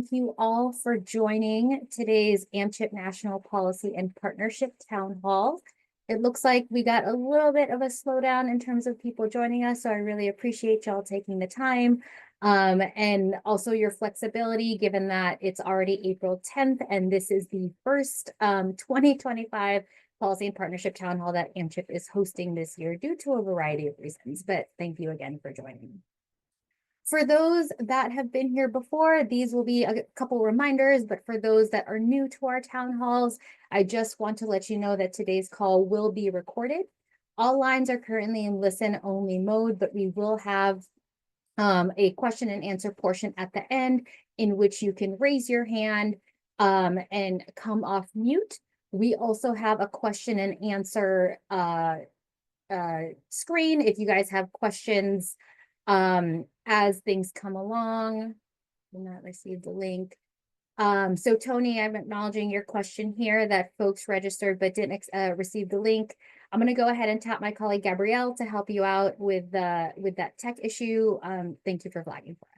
thank you all for joining today's AMCHP National Policy and Partnership Town Hall. It looks like we got a little bit of a slowdown in terms of people joining us, so I really appreciate y'all taking the time and also your flexibility, given that it's already April 10th and this is the first 2025 Policy and Partnership Town Hall that AMCHP is hosting this year due to a variety of reasons, but thank you again for joining. For those that have been here before, these will be a couple reminders, but for those that are new to our town halls, I just want to let you know that today's call will be recorded. All lines are currently in listen-only mode, but we will have a question and answer portion at the end in which you can raise your hand and come off mute. We also have a question and answer screen if you guys have questions as things come along. Did not receive the link. So Tony, I'm acknowledging your question here that folks registered but didn't receive the link. I'm going to go ahead and tap my colleague Gabrielle to help you out with that tech issue. Thank you for flagging for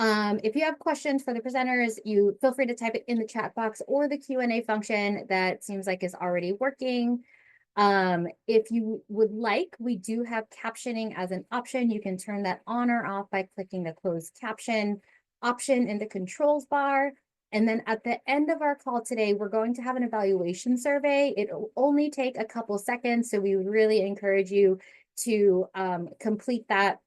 us. If you have questions for the presenters, you feel free to type it in the chat box or the Q&A function that seems like is already working. If you would like, we do have captioning as an option. You can turn that on or off by clicking the closed caption option in the controls bar. And then at the end of our call today, we're going to have an evaluation survey. It'll only take a couple seconds, so we would really encourage you to complete that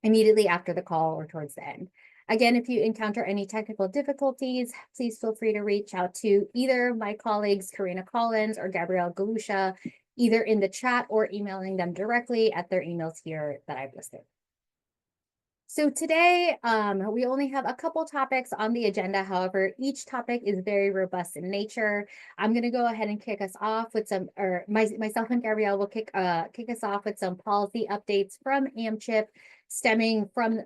immediately after the call or towards the end. Again, if you encounter any technical difficulties, please feel free to reach out to either my colleagues, Karina Collins or Gabrielle Galusha, either in the chat or emailing them directly at their emails here that I've listed. So today, we only have a couple topics on the agenda. However, each topic is very robust in nature. I'm going to go ahead and kick us off with some, or myself and Gabrielle will kick us off with some policy updates from AMCHP, stemming from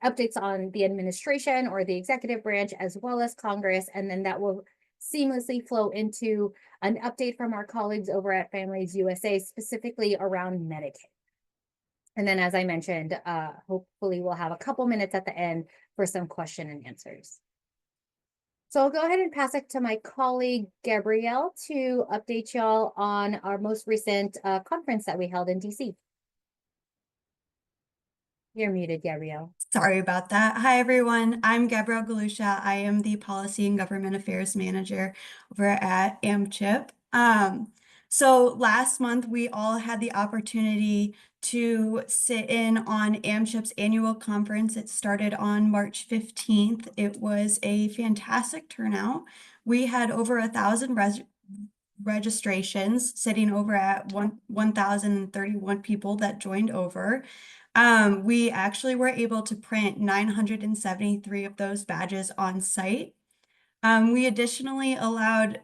updates on the administration or the executive branch, as well as Congress, and then that will seamlessly flow into an update from our colleagues over at Families USA, specifically around Medicaid. And then, as I mentioned, hopefully we'll have a couple minutes at the end for some question and answers. So I'll go ahead and pass it to my colleague, Gabrielle, to update y'all on our most recent conference that we held in DC. You're muted, Gabrielle. Sorry about that. Hi, everyone. I'm Gabrielle Galusha. I am the Policy and Government Affairs Manager over at AMCHP. So last month, we all had the opportunity to sit in on AMCHP's annual conference. It started on March 15th. It was a fantastic turnout. We had over 1,000 registrations, sitting over at 1,031 people that joined over. We actually were able to print 973 of those badges on site. We additionally allowed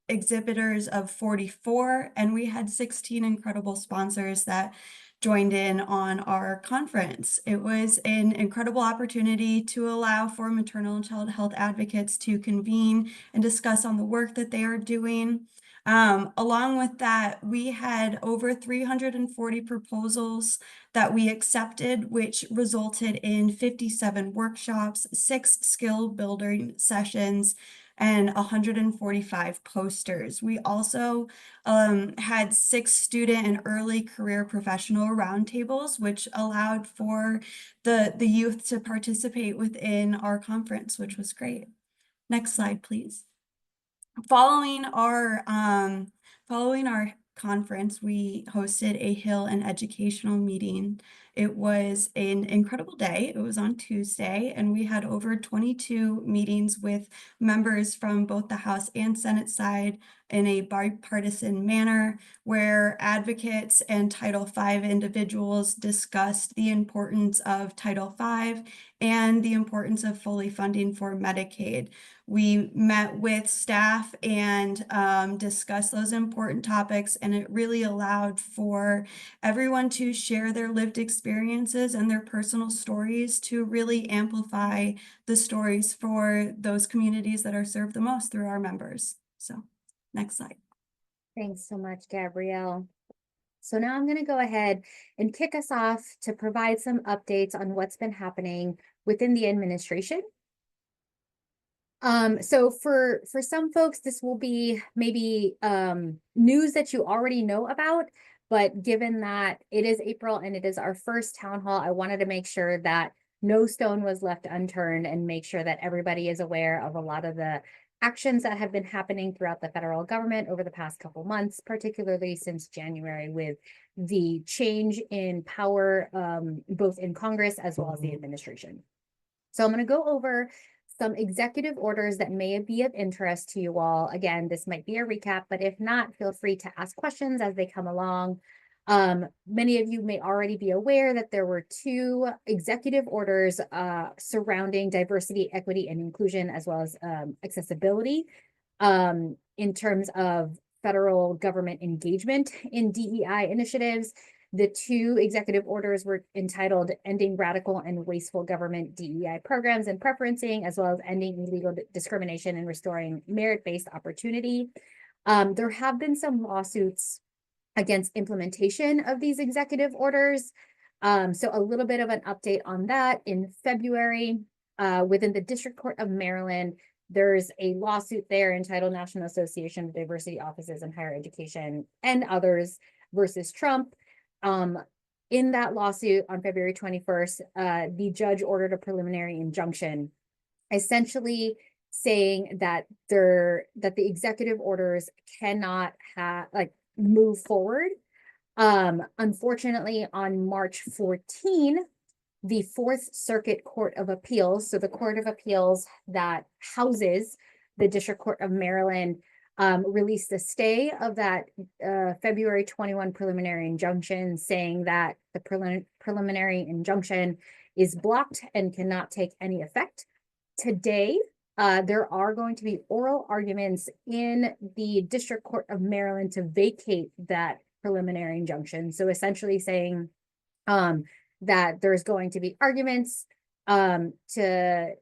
exhibitors of 44, and we had 16 incredible sponsors that joined in on our conference. It was an incredible opportunity to allow for maternal and child health advocates to convene and discuss on the work that they are doing. Along with that, we had over 340 proposals that we accepted, which resulted in 57 workshops, 6 skill building sessions, and 145 posters. We also had 6 student and early career professional roundtables, which allowed for the youth to participate within our conference, which was great. Next slide, please. Following our conference, we hosted a Hill and educational meeting. It was an incredible day. It was on Tuesday, and we had over 22 meetings with members from both the House and Senate side in a bipartisan manner, where advocates and Title V individuals discussed the importance of Title V and the importance of fully funding for Medicaid. We met with staff and discussed those important topics, and it really allowed for everyone to share their lived experiences and their personal stories to really amplify the stories for those communities that are served the most through our members. So, next slide. Thanks so much, Gabrielle. So now I'm going to go ahead and kick us off to provide some updates on what's been happening within the administration So for some folks, this will be maybe news that you already know about, but given that it is April and it is our first town hall, I wanted to make sure that no stone was left unturned and make sure that everybody is aware of a lot of the actions that have been happening throughout the federal government over the past couple months, particularly since January, with the change in power both in Congress as well as the administration. So I'm going to go over some executive orders that may be of interest to you all. Again, this might be a recap, but if not, feel free to ask questions as they come along. Many of you may already be aware that there were two executive orders surrounding diversity, equity, and inclusion, as well as accessibility in terms of federal government engagement in DEI initiatives. The two executive orders were entitled Ending Radical and Wasteful Government DEI Programs and Preferencing, as well as Ending Illegal Discrimination and Restoring Merit-Based Opportunity. There have been some lawsuits against implementation of these executive orders. So a little bit of an update on that. In February, within the District Court of Maryland, there's a lawsuit there entitled National Association of Diversity Offices in Higher Education and Others versus Trump. In that lawsuit on February 21st, the judge ordered a preliminary injunction, essentially saying that the executive orders cannot move forward. Unfortunately, on March 14, the Fourth Circuit Court of Appeals, so the Court of Appeals that houses the District Court of Maryland, released a stay of that February 21 preliminary injunction, saying that the preliminary injunction is blocked and cannot take any effect. Today, there are going to be oral arguments in the District Court of Maryland to vacate that preliminary injunction. So essentially saying that there's going to be arguments to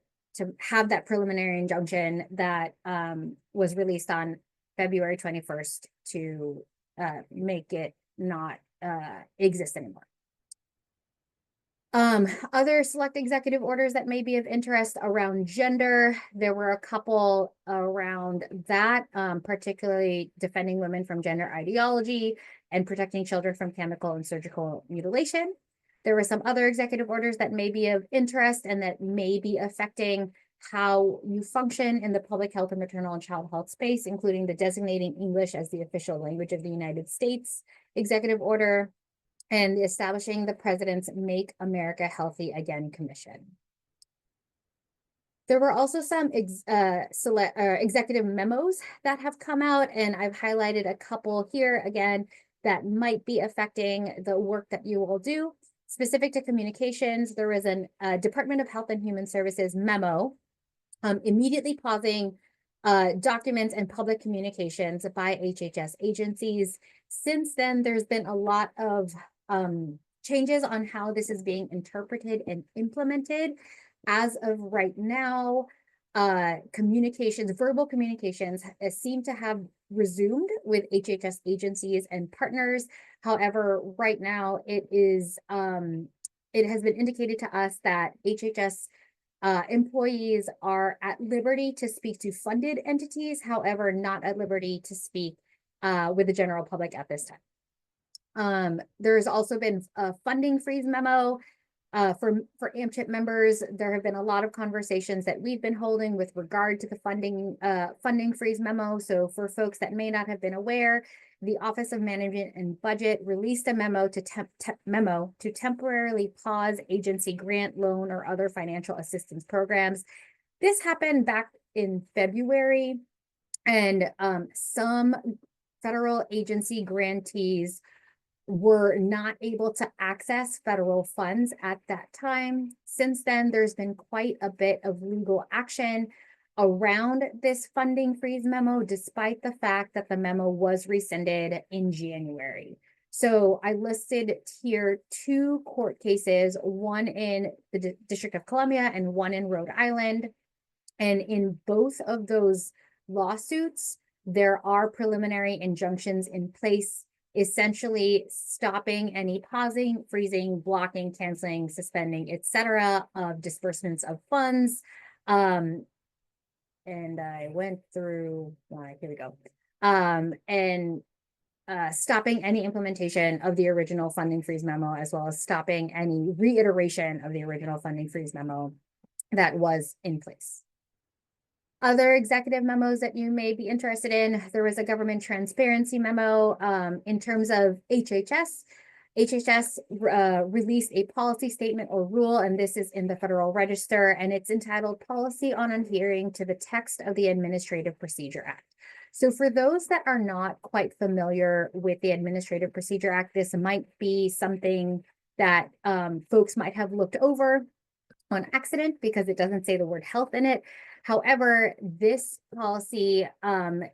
have that preliminary injunction that was released on February 21st to make it not exist anymore. Other select executive orders that may be of interest around gender. There were a couple around that, particularly defending women from gender ideology and protecting children from chemical and surgical mutilation. There were some other executive orders that may be of interest and that may be affecting how you function in the public health and maternal and child health space, including the designating English as the official language of the United States executive order, and establishing the president's Make America Healthy Again Commission. There were also some executive memos that have come out, and I've highlighted a couple here again that might be affecting the work that you will do. Specific to communications, there was a Department of Health and Human Services memo immediately pausing documents and public communications by HHS agencies. Since then, there's been a lot of changes on how this is being interpreted and implemented. As of right now, verbal communications seem to have resumed with HHS agencies and partners. However, right now it has been indicated to us that HHS employees are at liberty to speak to funded entities, however, not at liberty to speak with the general public at this time. There's also been a funding freeze memo for AMCHP members. There have been a lot of conversations that we've been holding with regard to the funding freeze memo. So for folks that may not have been aware, the Office of Management and Budget released a memo to temporarily pause agency grant, loan, or other financial assistance programs. This happened back in February, and some federal agency grantees were not able to access federal funds at that time. Since then, there's been quite a bit of legal action around this funding freeze memo, despite the fact that the memo was rescinded in January. So I listed here two court cases, one in the District of Columbia and one in Rhode Island. And in both of those lawsuits, there are preliminary injunctions in place, essentially stopping any pausing, freezing, blocking, canceling, suspending, etc., of disbursements of funds. and I went through, here we go. And stopping any implementation of the original funding freeze memo, as well as stopping any reiteration of the original funding freeze memo that was in place. Other executive memos that you may be interested in, there was a government transparency memo in terms of HHS. HHS released a policy statement or rule, and this is in the Federal Register, and it's entitled Policy on Adhering to the Text of the Administrative Procedure Act. So for those that are not quite familiar with the Administrative Procedure Act, this might be something that folks might have looked over on accident because it doesn't say the word health in it. However, this policy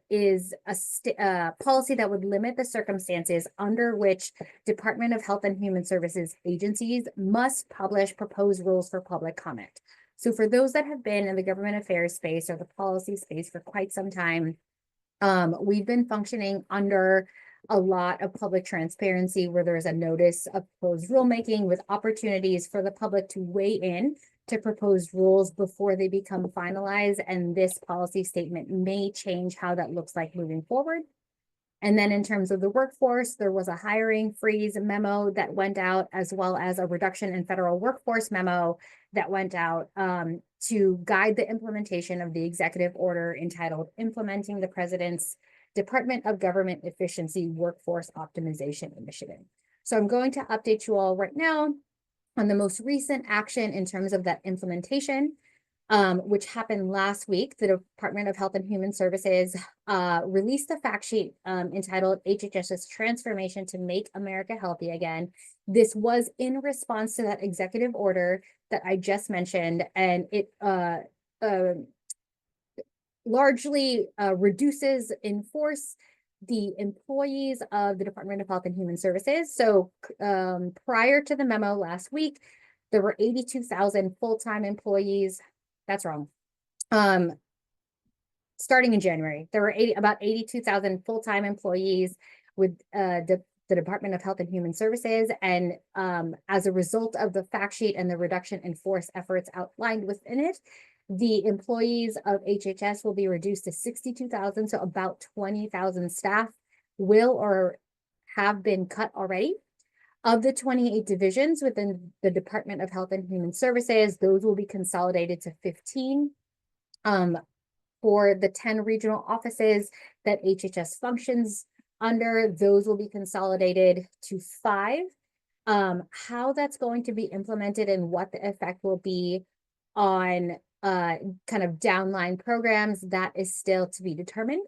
is a policy that would limit the circumstances under which Department of Health and Human Services agencies must publish proposed rules for public comment. So for those that have been in the government affairs space or the policy space for quite some time, we've been functioning under a lot of public transparency where there's a notice of proposed rulemaking with opportunities for the public to weigh in to proposed rules before they become finalized. And this policy statement may change how that looks like moving forward. And then in terms of the workforce, there was a hiring freeze memo that went out, as well as a reduction in federal workforce memo that went out to guide the implementation of the executive order entitled Implementing the President's Department of Government Efficiency Workforce Optimization Initiative. So I'm going to update you all right now on the most recent action in terms of that implementation, which happened last week. The Department of Health and Human Services released a fact sheet entitled HHS's Transformation to Make America Healthy Again. This was in response to that executive order that I just mentioned, and it largely reduces in force the employees of the Department of Health and Human Services. So prior to the memo last week, there were 82,000 full-time employees. That's wrong. Starting in January, there were about 82,000 full-time employees with the Department of Health and Human Services. And as a result of the fact sheet and the reduction in force efforts outlined within it, the employees of HHS will be reduced to 62,000. So about 20,000 staff will or have been cut already. Of the 28 divisions within the Department of Health and Human Services, those will be consolidated to 15. For the 10 regional offices that HHS functions under, those will be consolidated to 5. How that's going to be implemented and what the effect will be on kind of downline programs, that is still to be determined.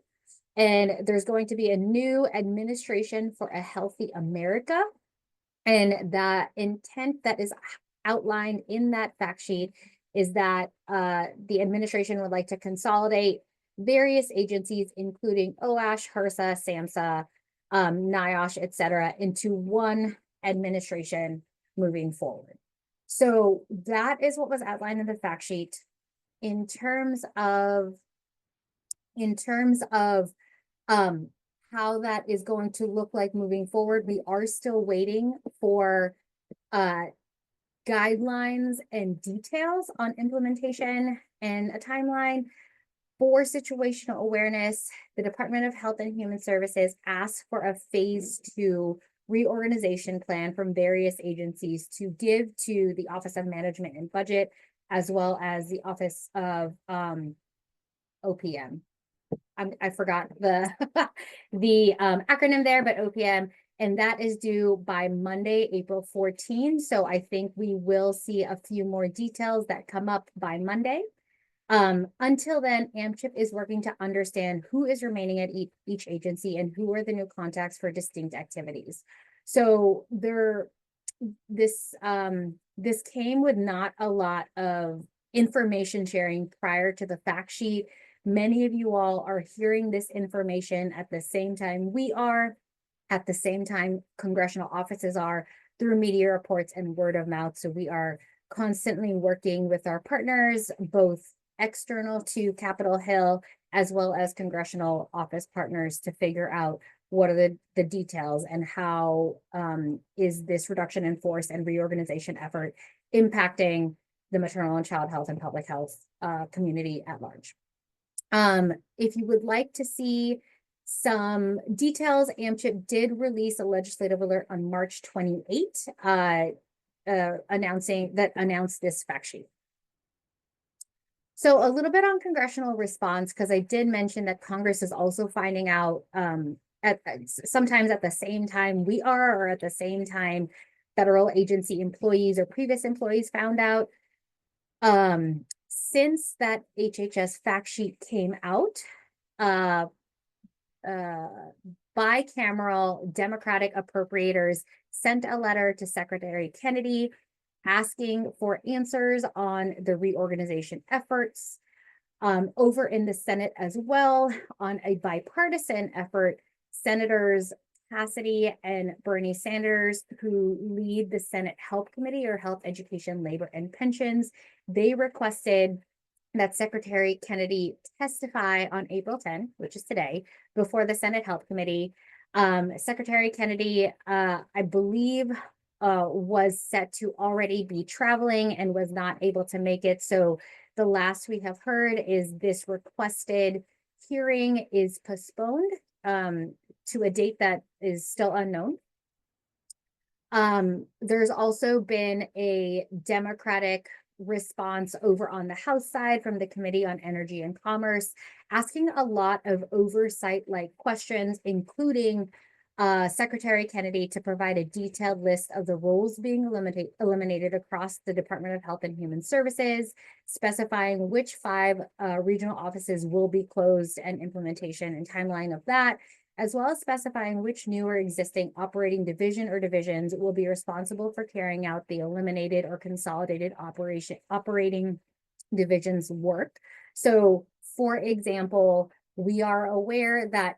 And there's going to be a new administration for a healthy America. And the intent that is outlined in that fact sheet is that the administration would like to consolidate various agencies, including OASH, HRSA, SAMHSA, NIOSH, et cetera, into one administration moving forward. So that is what was outlined in the fact sheet. In terms of how that is going to look like moving forward, we are still waiting for guidelines and details on implementation and a timeline. For situational awareness, the Department of Health and Human Services asked for a phase 2 reorganization plan from various agencies to give to the Office of Management and Budget, as well as the Office of OPM. I forgot the the acronym there, but OPM, and that is due by Monday, April 14. So I think we will see a few more details that come up by Monday. Until then, AMCHP is working to understand who is remaining at each agency and who are the new contacts for distinct activities. So this came with not a lot of information sharing prior to the fact sheet. Many of you all are hearing this information at the same time we are, at the same time congressional offices are, through media reports and word of mouth. So we are constantly working with our partners, both external to Capitol Hill, as well as congressional office partners, to figure out what are the details and how is this reduction in force and reorganization effort impacting the maternal and child health and public health community at large. If you would like to see some details, AMCHP did release a legislative alert on March 28th, announced this fact sheet. So a little bit on congressional response, because I did mention that Congress is also finding out sometimes at the same time we are, or at the same time federal agency employees or previous employees found out. Since that HHS fact sheet came out, uh, bicameral Democratic appropriators sent a letter to Secretary Kennedy asking for answers on the reorganization efforts. Over in the Senate as well, on a bipartisan effort, Senators Cassidy and Bernie Sanders, who lead the Senate Health Committee, or Health, Education, Labor, and Pensions, they requested that Secretary Kennedy testify on April 10, which is today, before the Senate Health Committee. Secretary Kennedy, I believe, was set to already be traveling and was not able to make it. So the last we have heard is this requested hearing is postponed to a date that is still unknown. There's also been a Democratic response over on the House side from the Committee on Energy and Commerce, asking a lot of oversight-like questions, including Secretary Kennedy to provide a detailed list of the roles being eliminated across the Department of Health and Human Services, specifying which 5 regional offices will be closed and implementation and timeline of that, as well as specifying which new or existing operating division or divisions will be responsible for carrying out the eliminated or consolidated operating divisions work. So, for example, we are aware that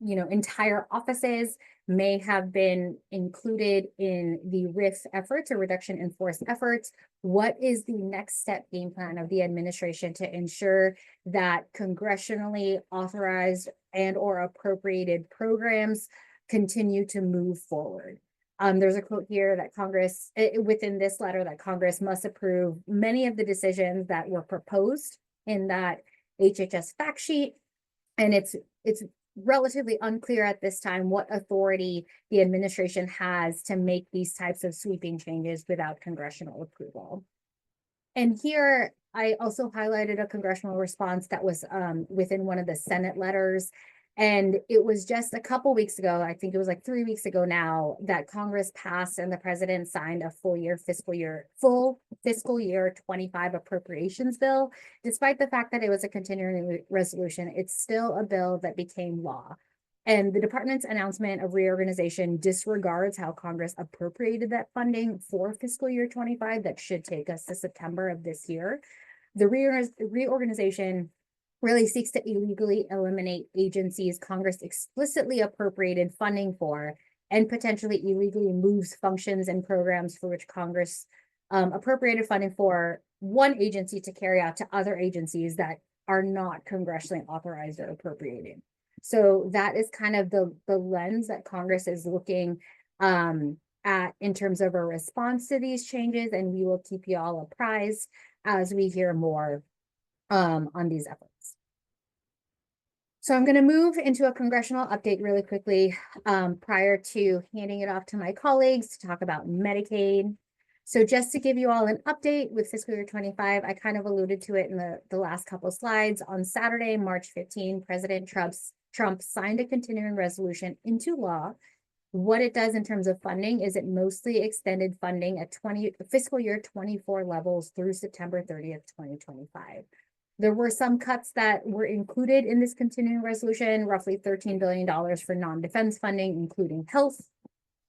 entire offices may have been included in the RIF efforts, or reduction in force efforts. What is the next step game plan of the administration to ensure that congressionally authorized and or appropriated programs continue to move forward? There's a quote here that Congress, within this letter, that Congress must approve many of the decisions that were proposed in that HHS fact sheet. And it's relatively unclear at this time what authority the administration has to make these types of sweeping changes without congressional approval. And here, I also highlighted a congressional response that was within one of the Senate letters. And it was just a couple weeks ago, I think it was like 3 weeks ago now, that Congress passed and the president signed a full fiscal year 25 appropriations bill. Despite the fact that it was a continuing resolution, it's still a bill that became law. And the department's announcement of reorganization disregards how Congress appropriated that funding for fiscal year 25 that should take us to September of this year. The reorganization really seeks to illegally eliminate agencies Congress explicitly appropriated funding for, and potentially illegally moves functions and programs for which Congress appropriated funding for one agency to carry out to other agencies that are not congressionally authorized or appropriated. So that is kind of the lens that Congress is looking at in terms of a response to these changes, and we will keep you all apprised as we hear more on these efforts. So I'm going to move into a congressional update really quickly prior to handing it off to my colleagues to talk about Medicaid. So just to give you all an update with fiscal year 25, I kind of alluded to it in the last couple of slides. On Saturday, March 15, President Trump signed a continuing resolution into law. What it does in terms of funding is it mostly extended funding at fiscal year 24 levels through September 30th, 2025. There were some cuts that were included in this continuing resolution, roughly $13 billion for non-defense funding, including health.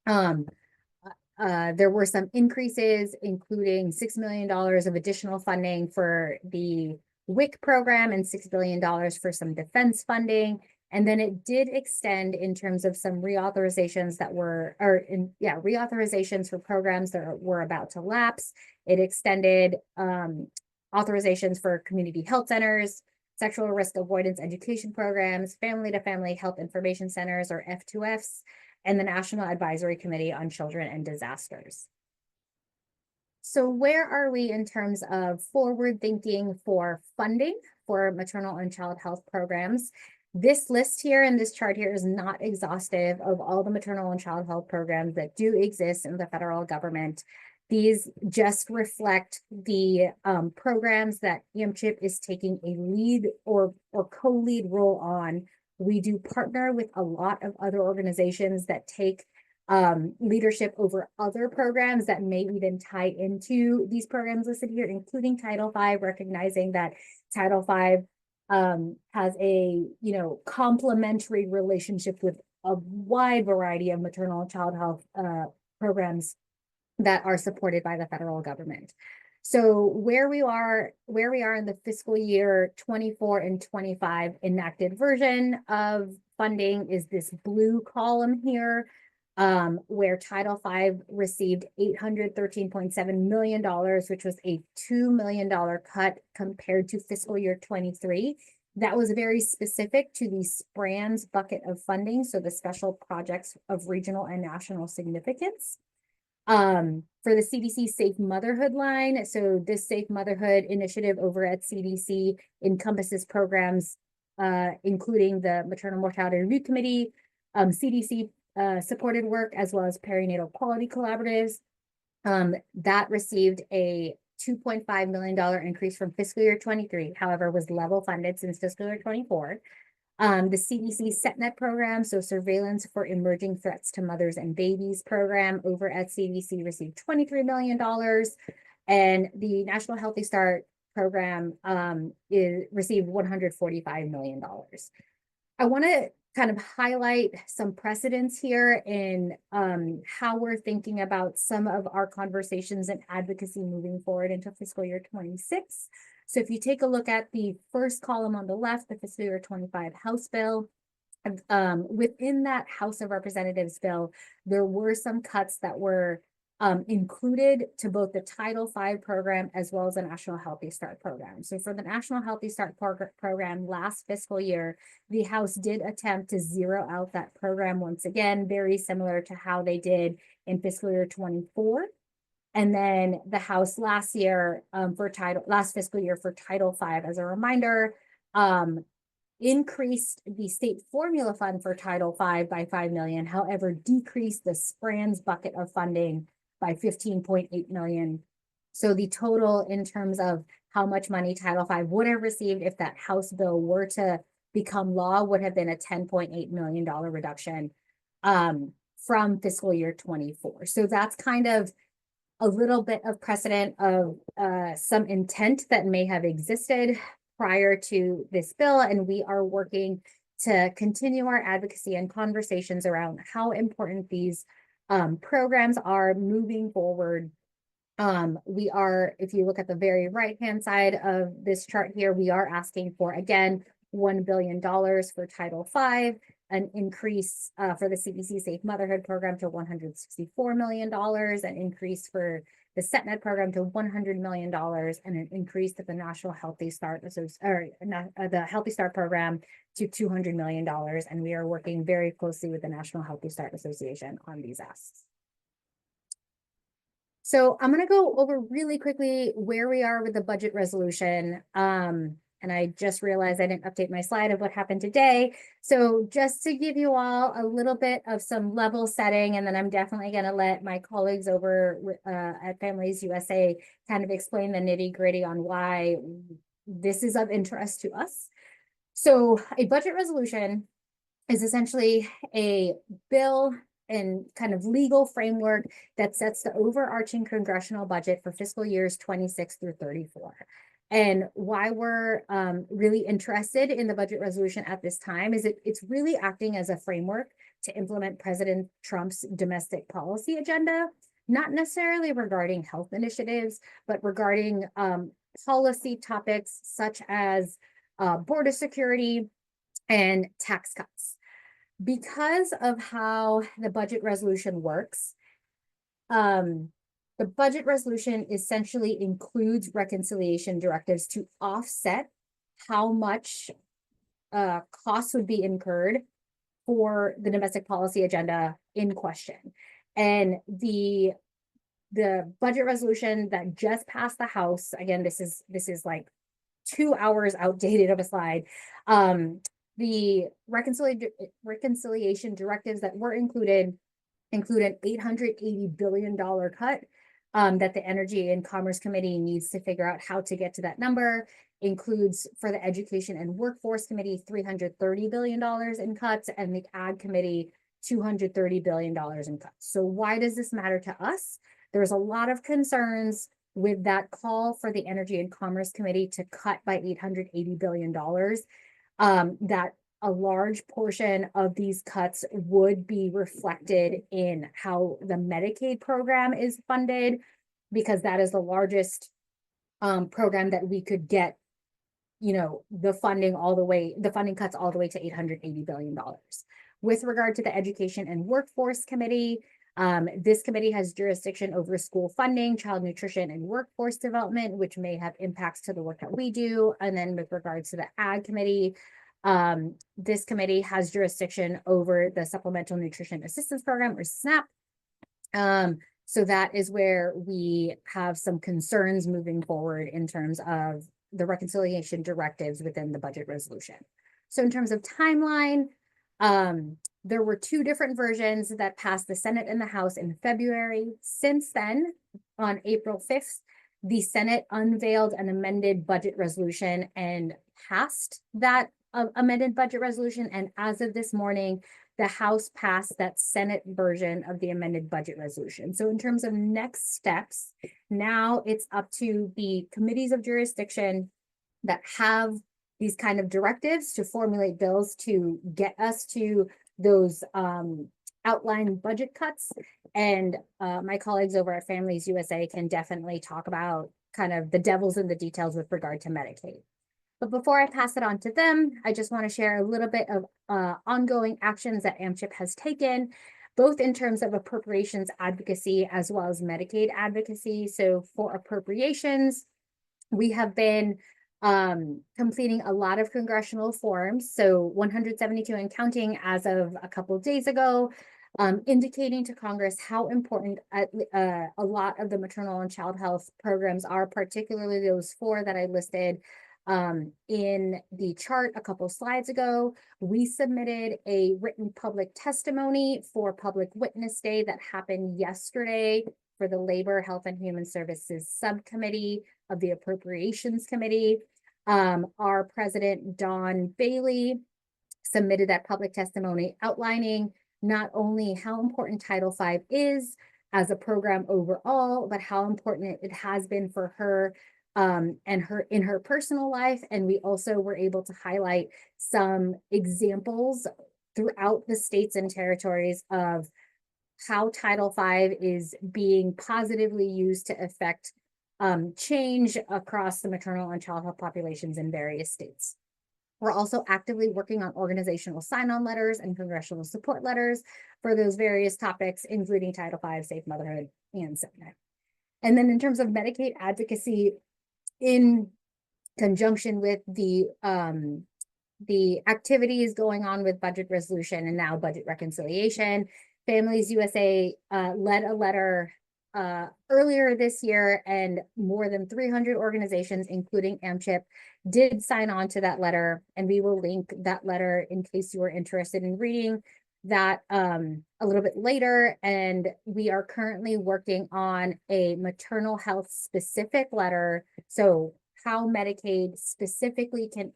There were some increases, including $6 million of additional funding for the WIC program and $6 billion for some defense funding. And then it did extend in terms of some reauthorizations that were, reauthorizations for programs that were about to lapse. It extended authorizations for community health centers, sexual risk avoidance education programs, family-to-family health information centers, or F2Fs, and the National Advisory Committee on Children and Disasters. So where are we in terms of forward thinking for funding for maternal and child health programs. This list here and this chart here is not exhaustive of all the maternal and child health programs that do exist in the federal government. These just reflect the programs that AMCHP is taking a lead or co-lead role on. We do partner with a lot of other organizations that take leadership over other programs that may even tie into these programs listed here, including Title V, recognizing that Title V has a, complementary relationship with a wide variety of maternal and child health programs that are supported by the federal government. So where we are in the fiscal year 24 and 25 enacted version of funding is this blue column here, where Title V received $813.7 million, which was a $2 million cut compared to fiscal year 23. That was very specific to the SPRANS bucket of funding, so the special projects of regional and national significance. For the CDC Safe Motherhood line, so this Safe Motherhood initiative over at CDC encompasses programs including the Maternal Mortality Review Committee, CDC supported work, as well as perinatal quality collaboratives. That received a $2.5 million increase from fiscal year 23, however, was level funded since fiscal year 24. The CDC SETNet program, so Surveillance for Emerging Threats to Mothers and Babies program over at CDC received $23 million. And the National Healthy Start program received $145 million. I want to kind of highlight some precedents here in how we're thinking about some of our conversations and advocacy moving forward into fiscal year 26. So if you take a look at the first column on the left, the fiscal year 25 House bill, within that House of Representatives bill, there were some cuts that were included to both the Title V program as well as the National Healthy Start program. So for the National Healthy Start program last fiscal year, the House did attempt to zero out that program once again, very similar to how they did in fiscal year 24. And then the House last fiscal year for Title V, as a reminder, increased the state formula fund for Title V by $5 million, however, decreased the SPRANS bucket of funding by $15.8 million. So the total in terms of how much money Title V would have received if that House bill were to become law would have been a $10.8 million reduction from fiscal year 24. So that's kind of a little bit of precedent of some intent that may have existed prior to this bill, and we are working to continue our advocacy and conversations around how important these programs are moving forward. We are, if you look at the very right-hand side of this chart here, we are asking for, again, $1 billion for Title V, an increase for the CDC Safe Motherhood program to $164 million, an increase for the SETNet program to $100 million, and an increase to the National Healthy Start the Healthy Start program to $200 million. And we are working very closely with the National Healthy Start Association on these asks. So I'm going to go over really quickly where we are with the budget resolution. And I just realized I didn't update my slide of what happened today. So just to give you all a little bit of some level setting, and then I'm definitely going to let my colleagues over at Families USA kind of explain the nitty gritty on why this is of interest to us. So a budget resolution is essentially a bill and kind of legal framework that sets the overarching congressional budget for fiscal years 26 through 34. And why we're really interested in the budget resolution at this time is it's really acting as a framework to implement President Trump's domestic policy agenda, not necessarily regarding health initiatives, but regarding policy topics such as border security and tax cuts. Because of how the budget resolution works, the budget resolution essentially includes reconciliation directives to offset how much costs would be incurred for the domestic policy agenda in question. And the budget resolution that just passed the House, again, this is like 2 hours outdated of a slide. The reconciliation directives that were include an $880 billion cut that the Energy and Commerce Committee needs to figure out how to get to that number. Includes for the Education and Workforce Committee $330 billion in cuts, and the Ag Committee $230 billion in cuts. So why does this matter to us? There's a lot of concerns with that call for the Energy and Commerce Committee to cut by $880 billion. That a large portion of these cuts would be reflected in how the Medicaid program is funded, because that is the largest program that we could get, the funding cuts all the way to $880 billion. With regard to the Education and Workforce Committee, this committee has jurisdiction over school funding, child nutrition, and workforce development, which may have impacts to the work that we do. And then with regards to the Ag Committee, this committee has jurisdiction over the Supplemental Nutrition Assistance Program, or SNAP. So that is where we have some concerns moving forward in terms of the reconciliation directives within the budget resolution. So in terms of timeline, there were 2 different versions that passed the Senate and the House in February. Since then, on April 5th, the Senate unveiled an amended budget resolution and passed that amended budget resolution. And as of this morning, the House passed that Senate version of the amended budget resolution. So in terms of next steps, now it's up to the committees of jurisdiction that have these kind of directives to formulate bills to get us to those outlined budget cuts. And my colleagues over at Families USA can definitely talk about kind of the devils in the details with regard to Medicaid. But before I pass it on to them, I just want to share a little bit of ongoing actions that AMCHP has taken, both in terms of appropriations advocacy as well as Medicaid advocacy. So for appropriations, we have been completing a lot of congressional forums, so 172 and counting as of a couple of days ago, indicating to Congress how important a lot of the maternal and child health programs are, particularly those 4 that I listed in the chart a couple slides ago. We submitted a written public testimony for Public Witness Day that happened yesterday for the Labor, Health, and Human Services Subcommittee of the Appropriations Committee. Our president, Don Bailey, submitted that public testimony outlining not only how important Title V is as a program overall, but how important it has been for her and in her personal life. And we also were able to highlight some examples throughout the states and territories of how Title V is being positively used to affect change across the maternal and child health populations in various states. We're also actively working on organizational sign-on letters and congressional support letters for those various topics, including Title V, Safe Motherhood, and SIPNET. And then in terms of Medicaid advocacy, in conjunction with the activities going on with budget resolution and now budget reconciliation, Families USA led a letter earlier this year, and more than 300 organizations, including AMCHP, did sign on to that letter. And we will link that letter in case you are interested in reading that a little bit later. And we are currently working on a maternal health specific letter. So how Medicaid specifically can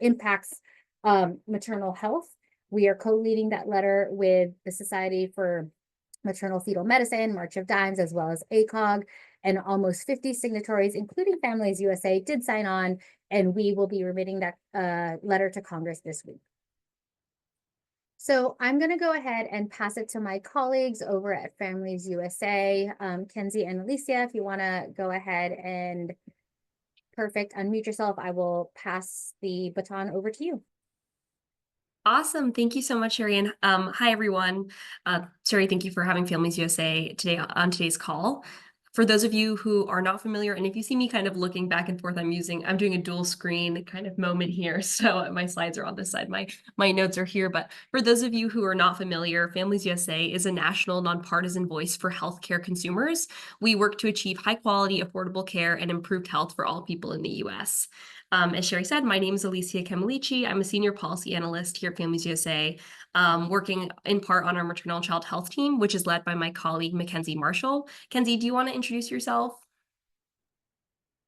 impacts maternal health. We are co-leading that letter with the Society for Maternal Fetal Medicine, March of Dimes, as well as ACOG, and almost 50 signatories, including Families USA, did sign on, and we will be remitting that letter to Congress this week. So I'm going to go ahead and pass it to my colleagues over at Families USA. Kenzie and Alicia, if you want to go ahead and unmute yourself, I will pass the baton over to you. Awesome. Thank you so much, Sherry. And hi, everyone. Sherry, thank you for having Families USA today on today's call. For those of you who are not familiar, and if you see me kind of looking back and forth, I'm doing a dual screen kind of moment here. So my slides are on this side, my notes are here. But for those of you who are not familiar, Families USA is a national nonpartisan voice for healthcare consumers. We work to achieve high quality, affordable care and improved health for all people in the US. As Sherry said, my name is Alicia Camilici. I'm a senior policy analyst here at Families USA, working in part on our maternal and child health team, which is led by my colleague, Mackenzie Marshall. Kenzie, do you want to introduce yourself?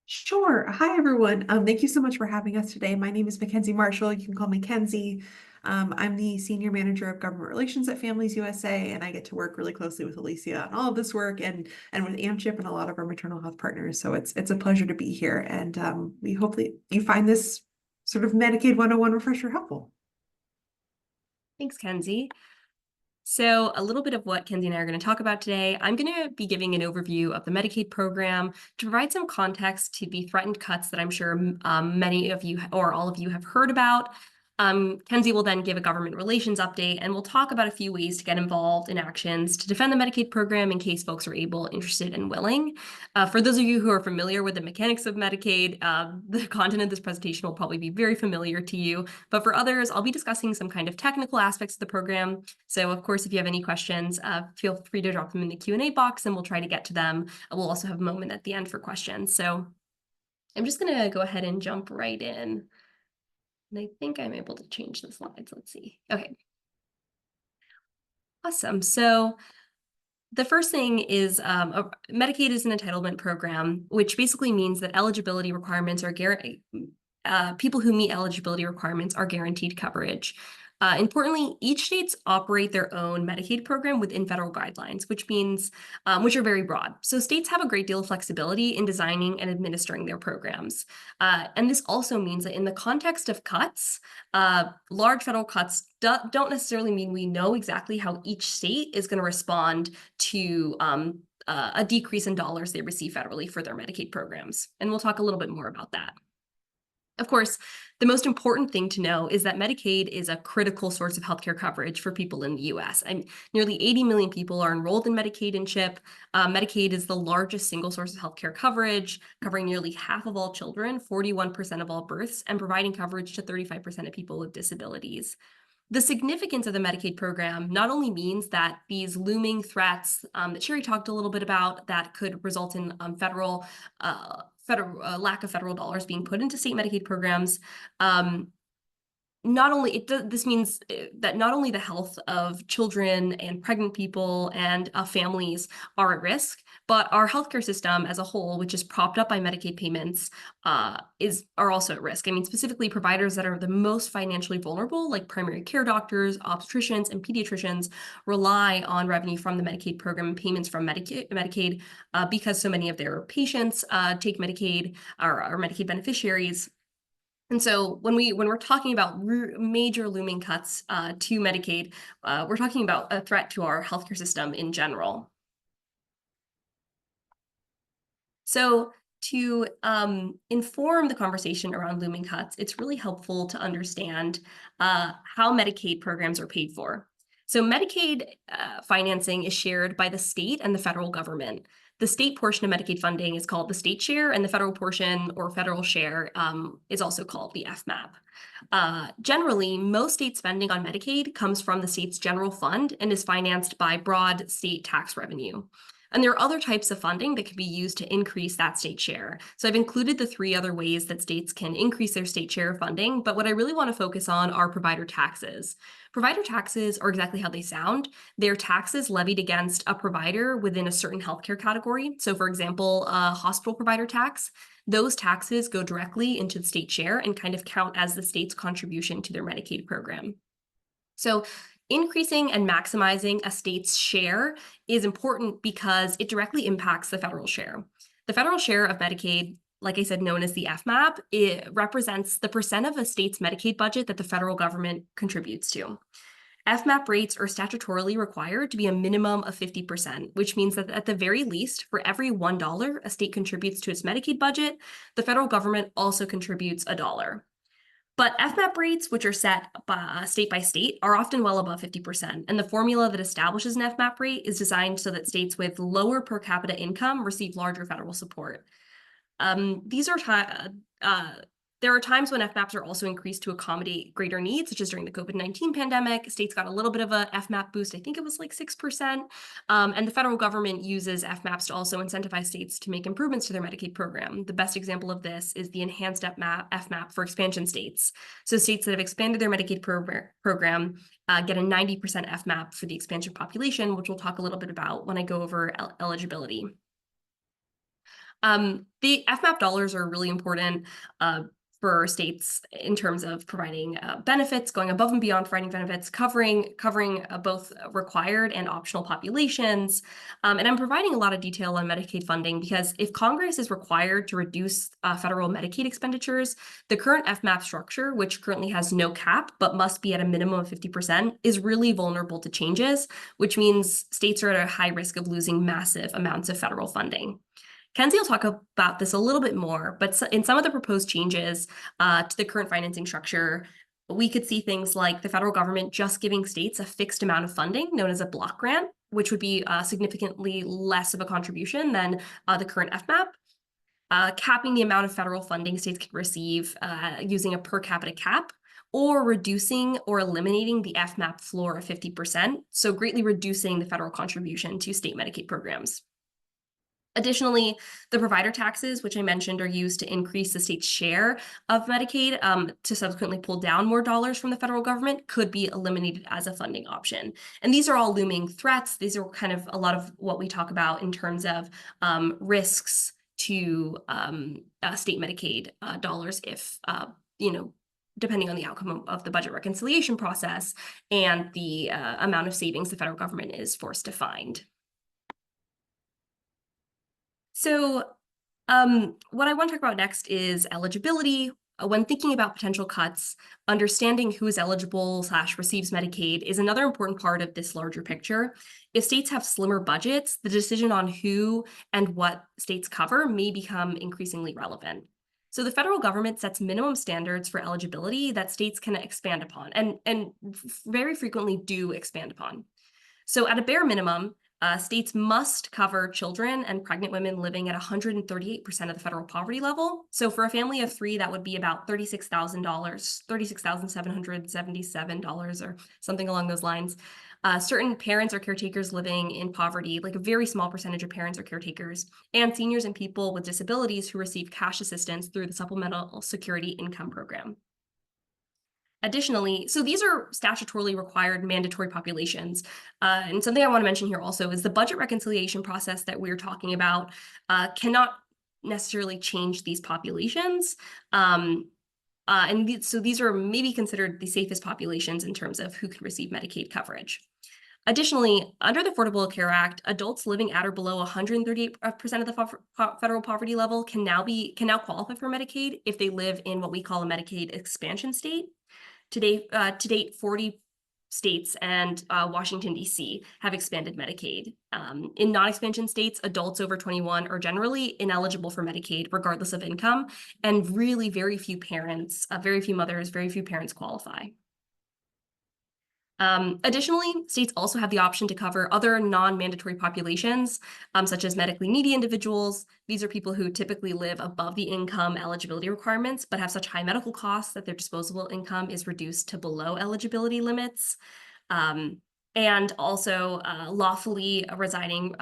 Sure. Hi, everyone. Thank you so much for having us today. My name is Mackenzie Marshall. You can call me Kenzie. I'm the Senior Manager of Government Relations at Families USA, and I get to work really closely with Alicia on all of this work and with AMCHP and a lot of our maternal health partners. So it's a pleasure to be here, and we hope that you find this sort of Medicaid 101 refresher helpful. Thanks, Kenzie. So a little bit of what Kenzie and I are going to talk about today. I'm going to be giving an overview of the Medicaid program to provide some context to the threatened cuts that I'm sure many of you or all of you have heard about. Kenzie will then give a government relations update, and we'll talk about a few ways to get involved in actions to defend the Medicaid program in case folks are able, interested, and willing. For those of you who are familiar with the mechanics of Medicaid, the content of this presentation will probably be very familiar to you. But for others, I'll be discussing some kind of technical aspects of the program. So of course, if you have any questions, feel free to drop them in the Q&A box and we'll try to get to them. We'll also have a moment at the end for questions. So I'm just going to go ahead and jump right in. And I think I'm able to change the slides. Let's see. Okay. Awesome. So the first thing is Medicaid is an entitlement program, which basically means that eligibility requirements are people who meet eligibility requirements are guaranteed coverage. Importantly, each states operate their own Medicaid program within federal guidelines, which means which are very broad. So states have a great deal of flexibility in designing and administering their programs. And this also means that in the context of cuts, large federal cuts don't necessarily mean we know exactly how each state is going to respond to a decrease in dollars they receive federally for their Medicaid programs. And we'll talk a little bit more about that. Of course, the most important thing to know is that Medicaid is a critical source of healthcare coverage for people in the US. And nearly 80 million people are enrolled in Medicaid and CHIP. Medicaid is the largest single source of healthcare coverage, covering nearly half of all children, 41% of all births, and providing coverage to 35% of people with disabilities. The significance of the Medicaid program not only means that these looming threats that Sherry talked a little bit about that could result in federal lack of federal dollars being put into state Medicaid programs. This means that not only the health of children and pregnant people and families are at risk, but our healthcare system as a whole, which is propped up by Medicaid payments, are also at risk. I mean, specifically providers that are the most financially vulnerable, like primary care doctors, obstetricians, and pediatricians, rely on revenue from the Medicaid program and payments from Medicaid because so many of their patients take Medicaid or are Medicaid beneficiaries. And so when we're talking about major looming cuts to Medicaid, we're talking about a threat to our healthcare system in general. So to inform the conversation around looming cuts, it's really helpful to understand how Medicaid programs are paid for. So Medicaid financing is shared by the state and the federal government. The state portion of Medicaid funding is called the state share, and the federal portion or federal share is also called the FMAP. Generally, most state spending on Medicaid comes from the state's general fund and is financed by broad state tax revenue. And there are other types of funding that can be used to increase that state share. So I've included the 3 other ways that states can increase their state share of funding, but what I really want to focus on are provider taxes. Provider taxes are exactly how they sound. They're taxes levied against a provider within a certain healthcare category. So for example, a hospital provider tax, those taxes go directly into the state share and kind of count as the state's contribution to their Medicaid program. So increasing and maximizing a state's share is important because it directly impacts the federal share. The federal share of Medicaid, like I said, known as the FMAP, it represents the percent of a state's Medicaid budget that the federal government contributes to. FMAP rates are statutorily required to be a minimum of 50%, which means that at the very least, for every $1 a state contributes to its Medicaid budget, the federal government also contributes $1. But FMAP rates, which are set by state, are often well above 50%. And the formula that establishes an FMAP rate is designed so that states with lower per capita income receive larger federal support. There are times when FMAPs are also increased to accommodate greater needs, such as during the COVID-19 pandemic. States got a little bit of a FMAP boost. I think it was like 6%. And the federal government uses FMAPs to also incentivize states to make improvements to their Medicaid program. The best example of this is the enhanced FMAP for expansion states. So states that have expanded their Medicaid program get a 90% FMAP for the expansion population, which we'll talk a little bit about when I go over eligibility. The FMAP dollars are really important for states in terms of providing benefits, going above and beyond providing benefits, covering both required and optional populations. And I'm providing a lot of detail on Medicaid funding because if Congress is required to reduce federal Medicaid expenditures, the current FMAP structure, which currently has no cap but must be at a minimum of 50%, is really vulnerable to changes, which means states are at a high risk of losing massive amounts of federal funding. Kenzie will talk about this a little bit more, but in some of the proposed changes to the current financing structure, we could see things like the federal government just giving states a fixed amount of funding known as a block grant, which would be significantly less of a contribution than the current FMAP, capping the amount of federal funding states can receive using a per capita cap, or reducing or eliminating the FMAP floor of 50%, so greatly reducing the federal contribution to state Medicaid programs. Additionally, the provider taxes, which I mentioned, are used to increase the state's share of Medicaid to subsequently pull down more dollars from the federal government, could be eliminated as a funding option. And these are all looming threats. These are kind of a lot of what we talk about in terms of risks to state Medicaid dollars if, depending on the outcome of the budget reconciliation process and the amount of savings the federal government is forced to find. So what I want to talk about next is eligibility. When thinking about potential cuts, understanding who is eligible / receives Medicaid is another important part of this larger picture. If states have slimmer budgets, the decision on who and what states cover may become increasingly relevant. So the federal government sets minimum standards for eligibility that states can expand upon and very frequently do expand upon. So at a bare minimum, states must cover children and pregnant women living at 138% of the federal poverty level. So for a family of 3, that would be about $36,000, $36,777 or something along those lines. Certain parents or caretakers living in poverty, like a very small percentage of parents or caretakers, and seniors and people with disabilities who receive cash assistance through the Supplemental Security Income Program. Additionally, so these are statutorily required mandatory populations. And something I want to mention here also is the budget reconciliation process that we're talking about cannot necessarily change these populations. So these are maybe considered the safest populations in terms of who can receive Medicaid coverage. Additionally, under the Affordable Care Act, adults living at or below 138% of the federal poverty level can now qualify for Medicaid if they live in what we call a Medicaid expansion state. To date, 40 states and Washington, D.C. have expanded Medicaid. In non-expansion states, adults over 21 are generally ineligible for Medicaid, regardless of income, and really very few parents, very few mothers, very few parents qualify. Additionally, states also have the option to cover other non-mandatory populations, such as medically needy individuals. These are people who typically live above the income eligibility requirements, but have such high medical costs that their disposable income is reduced to below eligibility limits. And also lawfully residing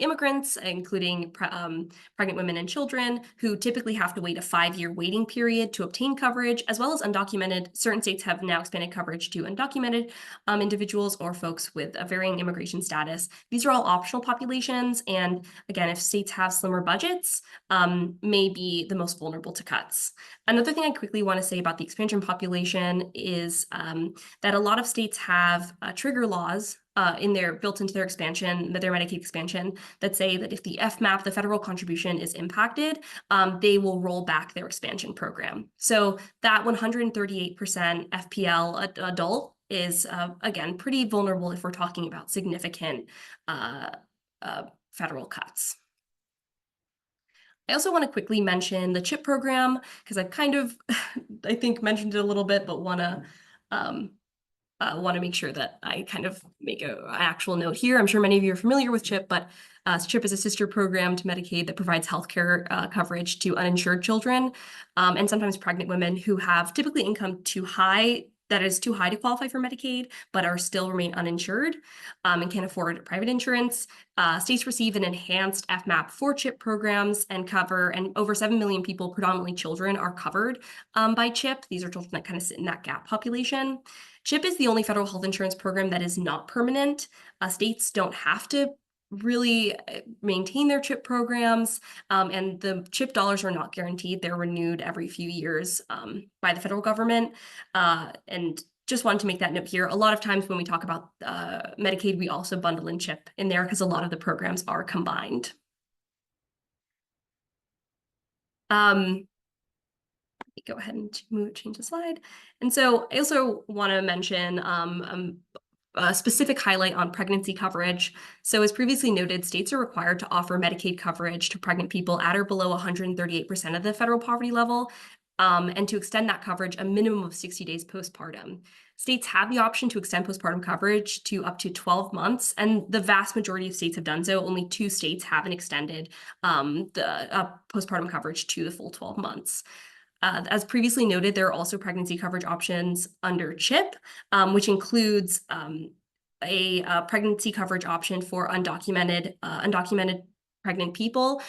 immigrants, including pregnant women and children, who typically have to wait a 5-year waiting period to obtain coverage, as well as undocumented. Certain states have now expanded coverage to undocumented individuals or folks with a varying immigration status. These are all optional populations, and again, if states have slimmer budgets, may be the most vulnerable to cuts. Another thing I quickly want to say about the expansion population is that a lot of states have trigger laws built into their expansion, their Medicaid expansion, that say that if the FMAP, the federal contribution, is impacted, they will roll back their expansion program. So that 138% FPL adult is, again, pretty vulnerable if we're talking about significant federal cuts. I also want to quickly mention the CHIP program because I've kind of, I think, mentioned it a little bit, but want to make sure that I kind of make an actual note here. I'm sure many of you are familiar with CHIP, but CHIP is a sister program to Medicaid that provides healthcare coverage to uninsured children and sometimes pregnant women who have typically income too high to qualify for Medicaid, but are still remain uninsured and can't afford private insurance. States receive an enhanced FMAP for CHIP programs and over 7 million people, predominantly children, are covered by CHIP. These are children that kind of sit in that gap population. CHIP is the only federal health insurance program that is not permanent. States don't have to really maintain their CHIP programs, and the CHIP dollars are not guaranteed. They're renewed every few years by the federal government. And just wanted to make that note here. A lot of times when we talk about Medicaid, we also bundle in CHIP in there because a lot of the programs are combined. Go ahead and change the slide. And so I also want to mention a specific highlight on pregnancy coverage. So as previously noted, states are required to offer Medicaid coverage to pregnant people at or below 138% of the federal poverty level, and to extend that coverage a minimum of 60 days postpartum. States have the option to extend postpartum coverage to up to 12 months, and the vast majority of states have done so. Only 2 states haven't extended the postpartum coverage to the full 12 months. As previously noted, there are also pregnancy coverage options under CHIP, which includes a pregnancy coverage option for undocumented pregnant people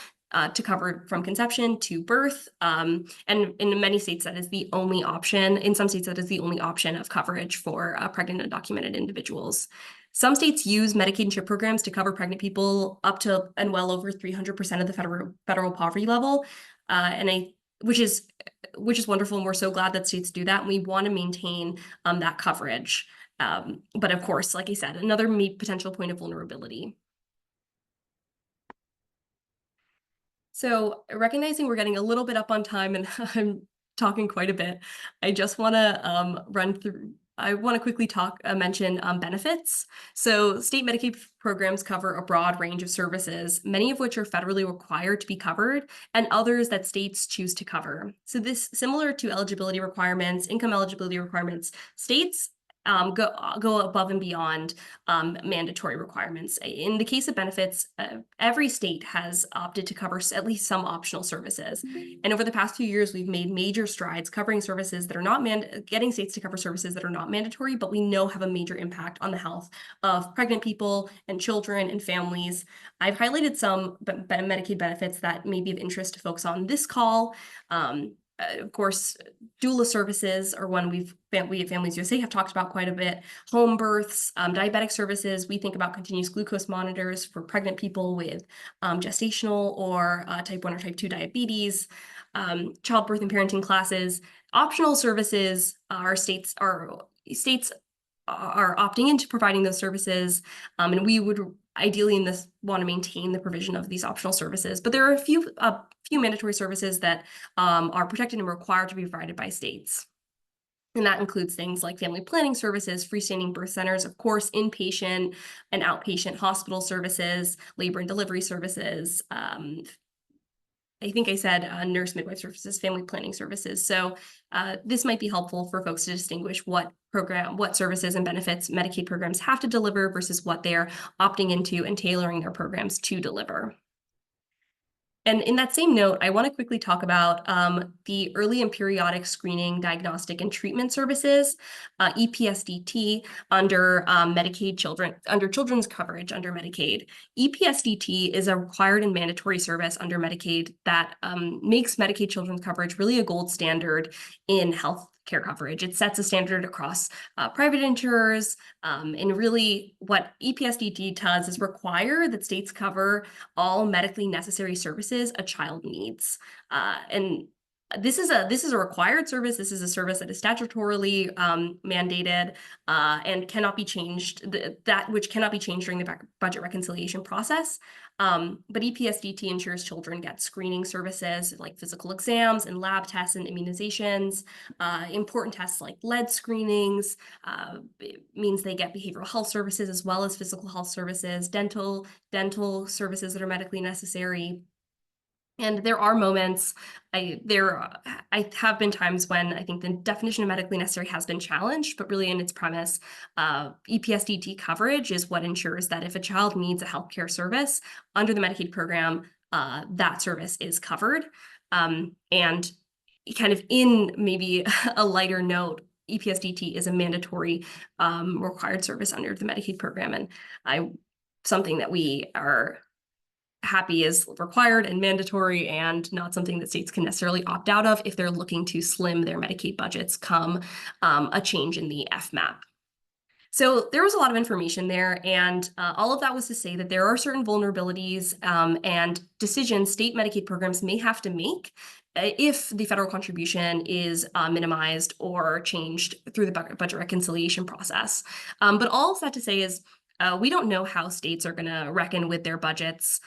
to cover from conception to birth. And in many states, that is the only option. In some states, that is the only option of coverage for pregnant undocumented individuals. Some states use Medicaid and CHIP programs to cover pregnant people up to and well over 300% of the federal poverty level, which is wonderful, and we're so glad that states do that, and we want to maintain that coverage. But of course, like I said, another potential point of vulnerability. So recognizing we're getting a little bit up on time and I'm talking quite a bit, I just want to I want to quickly mention benefits. So state Medicaid programs cover a broad range of services, many of which are federally required to be covered, and others that states choose to cover. So this, similar to eligibility requirements, income eligibility requirements, states go above and beyond mandatory requirements. In the case of benefits, every state has opted to cover at least some optional services. And over the past few years, we've made major strides covering services that are not getting states to cover services that are not mandatory, but we know have a major impact on the health of pregnant people and children and families. I've highlighted some Medicaid benefits that may be of interest to folks on this call. Of course, doula services are one we at Families USA have talked about quite a bit. Home births, diabetic services. We think about continuous glucose monitors for pregnant people with gestational or type 1 or type 2 diabetes, childbirth and parenting classes. Optional services states are opting into providing those services, and we would ideally want to maintain the provision of these optional services. But there are a few mandatory services that are protected and required to be provided by states. And that includes things like family planning services, freestanding birth centers, of course, inpatient and outpatient hospital services, labor and delivery services, I think I said nurse midwife services, family planning services. So this might be helpful for folks to distinguish what services and benefits Medicaid programs have to deliver versus what they're opting into and tailoring their programs to deliver. And in that same note, I want to quickly talk about the early and periodic screening, diagnostic, and treatment services, EPSDT, under children's coverage under Medicaid. EPSDT is a required and mandatory service under Medicaid that makes Medicaid children's coverage really a gold standard in health care coverage. It sets a standard across private insurers, and really what EPSDT does is require that states cover all medically necessary services a child needs. And this is a required service. This is a service that is statutorily mandated and cannot be changed, which cannot be changed during the budget reconciliation process. But EPSDT ensures children get screening services like physical exams and lab tests and immunizations, important tests like lead screenings. It means they get behavioral health services as well as physical health services, dental services that are medically necessary. And there are moments, I have been times when I think the definition of medically necessary has been challenged, but really in its premise, EPSDT coverage is what ensures that if a child needs a healthcare service under the Medicaid program, that service is covered. And kind of in maybe a lighter note, EPSDT is a mandatory required service under the Medicaid program, and something that we are happy is required and mandatory and not something that states can necessarily opt out of if they're looking to slim their Medicaid budgets come a change in the FMAP. So there was a lot of information there, and all of that was to say that there are certain vulnerabilities and decisions state Medicaid programs may have to make if the federal contribution is minimized or changed through the budget reconciliation process. But all of that to say is we don't know how states are going to reckon with their budgets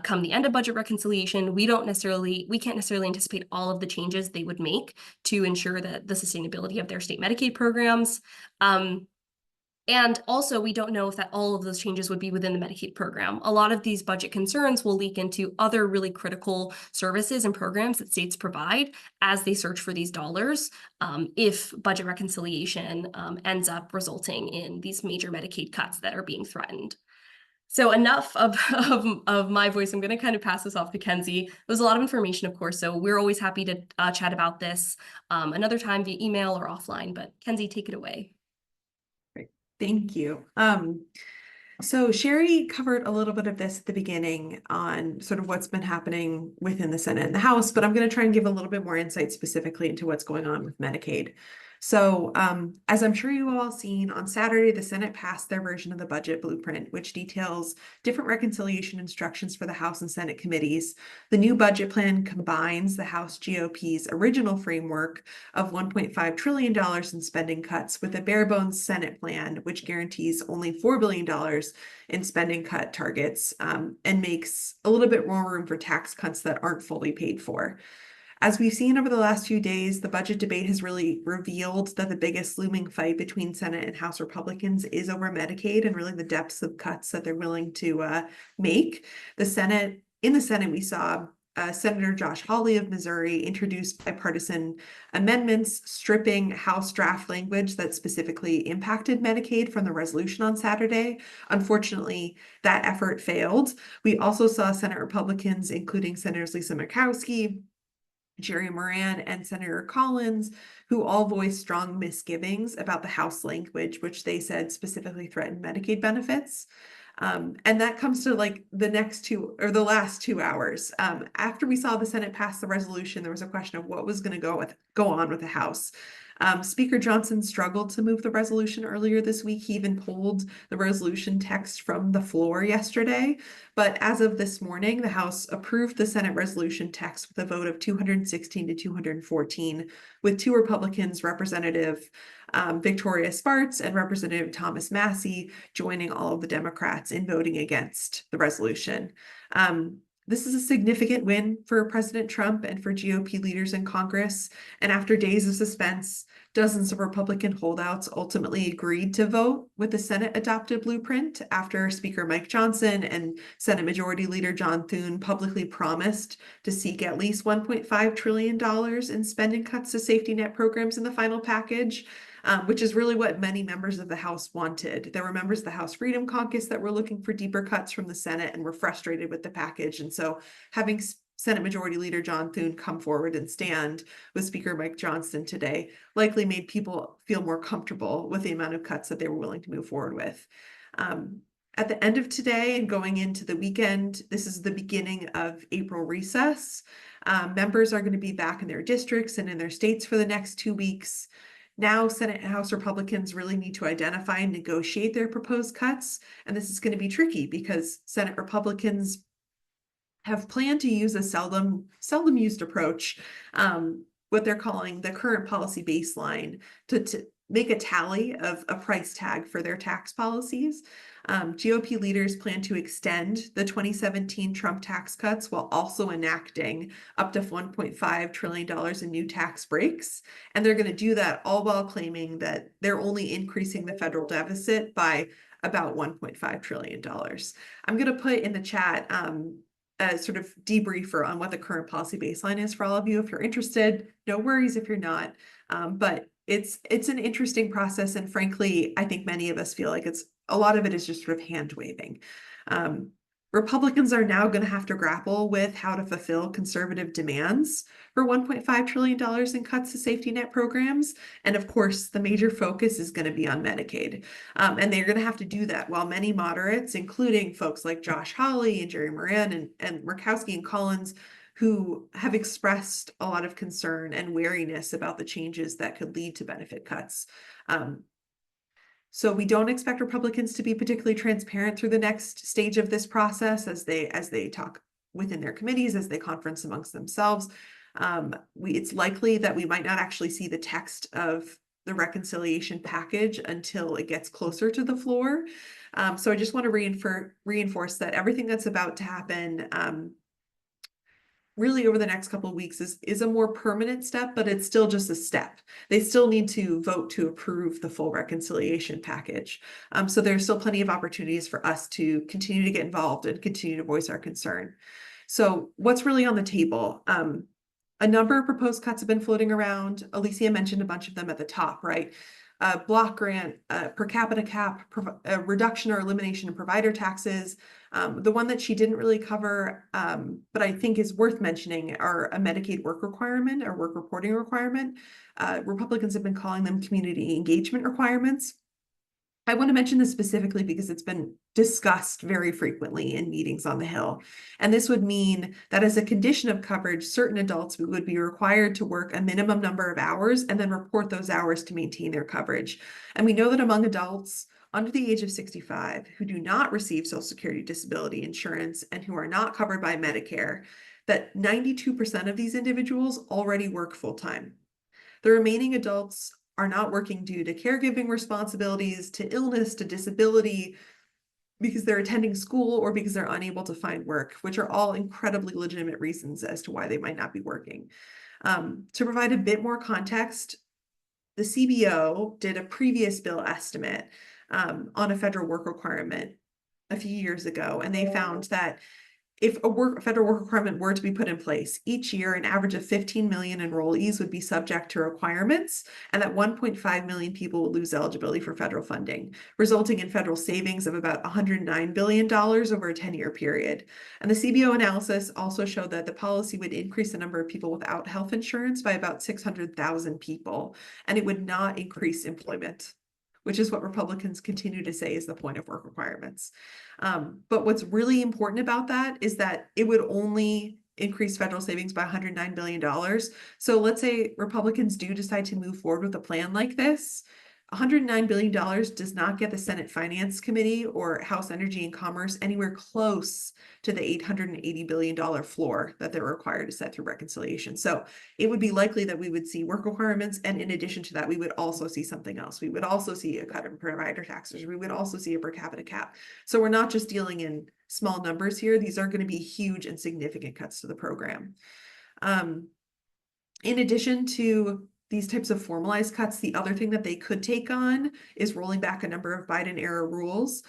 come the end of budget reconciliation. We can't necessarily anticipate all of the changes they would make to ensure that the sustainability of their state Medicaid programs. And also, we don't know if that all of those changes would be within the Medicaid program. A lot of these budget concerns will leak into other really critical services and programs that states provide as they search for these dollars, if budget reconciliation ends up resulting in these major Medicaid cuts that are being threatened. So enough of my voice. I'm going to kind of pass this off to Kenzie. It was a lot of information, of course, so we're always happy to chat about this another time via email or offline. But Kenzie, take it away. Thank you. So Sherry covered a little bit of this at the beginning on sort of what's been happening within the Senate and the House, but I'm going to try and give a little bit more insight specifically into what's going on with Medicaid. So as I'm sure you've all seen, on Saturday, the Senate passed their version of the budget blueprint, which details different reconciliation instructions for the House and Senate committees. The new budget plan combines the House GOP's original framework of $1.5 trillion in spending cuts with a bare bones Senate plan, which guarantees only $4 billion in spending cut targets and makes a little bit more room for tax cuts that aren't fully paid for. As we've seen over the last few days, the budget debate has really revealed that the biggest looming fight between Senate and House Republicans is over Medicaid and really the depths of cuts that they're willing to make. In the Senate, we saw Senator Josh Hawley of Missouri introduce bipartisan amendments stripping House draft language that specifically impacted Medicaid from the resolution on Saturday. Unfortunately, that effort failed. We also saw Senate Republicans, including Senators Lisa Murkowski, Jerry Moran, and Senator Collins, who all voiced strong misgivings about the House language, which they said specifically threatened Medicaid benefits. And that comes to like the last 2 hours. After we saw the Senate pass the resolution, there was a question of what was going to go on with the House. Speaker Johnson struggled to move the resolution earlier this week. He even pulled the resolution text from the floor yesterday. But as of this morning, the House approved the Senate resolution text with a vote of 216 to 214, with 2 Republicans, Representative Victoria Spartz and Representative Thomas Massey, joining all of the Democrats in voting against the resolution. This is a significant win for President Trump and for GOP leaders in Congress. And after days of suspense, dozens of Republican holdouts ultimately agreed to vote with the Senate adopted blueprint after Speaker Mike Johnson and Senate Majority Leader John Thune publicly promised to seek at least $1.5 trillion in spending cuts to safety net programs in the final package. Which is really what many members of the House wanted. There were members of the House Freedom Caucus that were looking for deeper cuts from the Senate and were frustrated with the package. And so having Senate Majority Leader John Thune come forward and stand with Speaker Mike Johnson today likely made people feel more comfortable with the amount of cuts that they were willing to move forward with. At the end of today and going into the weekend, this is the beginning of April recess. Members are going to be back in their districts and in their states for the next 2 weeks. Now, Senate and House Republicans really need to identify and negotiate their proposed cuts. And this is going to be tricky because Senate Republicans have planned to use a seldom used approach, what they're calling the current policy baseline, to make a tally of a price tag for their tax policies. GOP leaders plan to extend the 2017 Trump tax cuts while also enacting up to $1.5 trillion in new tax breaks. And they're going to do that all while claiming that they're only increasing the federal deficit by about $1.5 trillion. I'm going to put in the chat sort of debriefer on what the current policy baseline is for all of you. If you're interested, no worries if you're not. But it's an interesting process, and frankly, I think many of us feel like a lot of it is just sort of hand waving. Republicans are now going to have to grapple with how to fulfill conservative demands for $1.5 trillion in cuts to safety net programs. And of course, the major focus is going to be on Medicaid. And they're going to have to do that while many moderates, including folks like Josh Hawley and Jerry Moran and Murkowski and Collins, who have expressed a lot of concern and wariness about the changes that could lead to benefit cuts. So we don't expect Republicans to be particularly transparent through the next stage of this process as they talk within their committees, as they conference amongst themselves. It's likely that we might not actually see the text of the reconciliation package until it gets closer to the floor. So I just want to reinforce that everything that's about to happen really over the next couple of weeks is a more permanent step, but it's still just a step. They still need to vote to approve the full reconciliation package. So there's still plenty of opportunities for us to continue to get involved and continue to voice our concern. So what's really on the table? A number of proposed cuts have been floating around. Alicia mentioned a bunch of them at the top, right? Block grant, per capita cap, reduction or elimination of provider taxes. The one that she didn't really cover, but I think is worth mentioning, are a Medicaid work requirement or work reporting requirement. Republicans have been calling them community engagement requirements. I want to mention this specifically because it's been discussed very frequently in meetings on the Hill. And this would mean that as a condition of coverage, certain adults would be required to work a minimum number of hours and then report those hours to maintain their coverage. And we know that among adults under the age of 65 who do not receive Social Security disability insurance and who are not covered by Medicare, that 92% of these individuals already work full-time. The remaining adults are not working due to caregiving responsibilities, to illness, to disability, because they're attending school or because they're unable to find work, which are all incredibly legitimate reasons as to why they might not be working. To provide a bit more context, the CBO did a previous bill estimate on a federal work requirement a few years ago, and they found that if a federal work requirement were to be put in place, each year an average of 15 million enrollees would be subject to requirements, and that 1.5 million people would lose eligibility for federal funding, resulting in federal savings of about $109 billion over a 10-year period. And the CBO analysis also showed that the policy would increase the number of people without health insurance by about 600,000 people, and it would not increase employment, which is what Republicans continue to say is the point of work requirements. But what's really important about that is that it would only increase federal savings by $109 billion. So let's say Republicans do decide to move forward with a plan like this. $109 billion does not get the Senate Finance Committee or House Energy and Commerce anywhere close to the $880 billion floor that they're required to set through reconciliation. So it would be likely that we would see work requirements, and in addition to that, we would also see something else. We would also see a cut in provider taxes. We would also see a per capita cap. So we're not just dealing in small numbers here. These are going to be huge and significant cuts to the program. In addition to these types of formalized cuts, the other thing that they could take on is rolling back a number of Biden-era rules,